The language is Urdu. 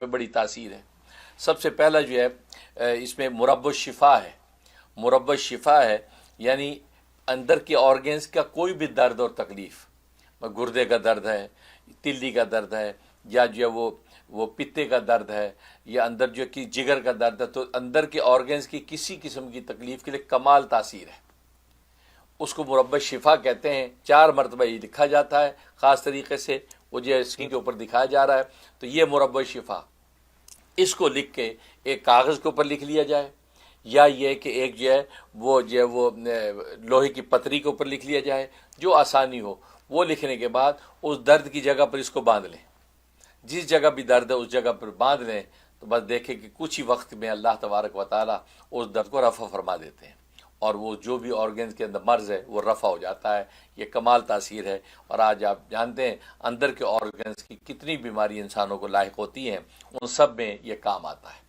میں بڑی تاثیر ہے۔ سب سے پہلا جو ہے اس میں مربع الشفا ہے۔ مربع الشفا ہے یعنی اندر کے آرگنز کا کوئی بھی درد اور تکلیف، گردے کا درد ہے، تلی کا درد ہے، یا جو ہے وہ پتے کا درد ہے، یا اندر جو کہ جگر کا درد ہے، تو اندر کے آرگنز کی کسی قسم کی تکلیف کے لیے کمال تاثیر ہے، اس کو مربع شفا کہتے ہیں۔ 4 مرتبہ یہ لکھا جاتا ہے خاص طریقے سے، وہ جو ہے اسکرین کے اوپر دکھایا جا رہا ہے۔ تو یہ مربع شفا، اس کو لکھ کے ایک کاغذ کے اوپر لکھ لیا جائے، یا یہ کہ ایک جو ہے وہ لوہے کی پتری کے اوپر لکھ لیا جائے، جو آسانی ہو۔ وہ لکھنے کے بعد اس درد کی جگہ پر اس کو باندھ لیں، جس جگہ بھی درد ہے اس جگہ پر باندھ لیں، تو بس دیکھیں کہ کچھ ہی وقت میں اللہ تبارک و تعالیٰ اس درد کو رفع فرما دیتے ہیں، اور وہ جو بھی آرگنز کے اندر مرض ہے وہ رفع ہو جاتا ہے۔ یہ کمال تاثیر ہے۔ اور آج آپ جانتے ہیں اندر کے آرگنز کی کتنی بیماری انسانوں کو لاحق ہوتی ہیں، ان سب میں یہ کام آتا ہے۔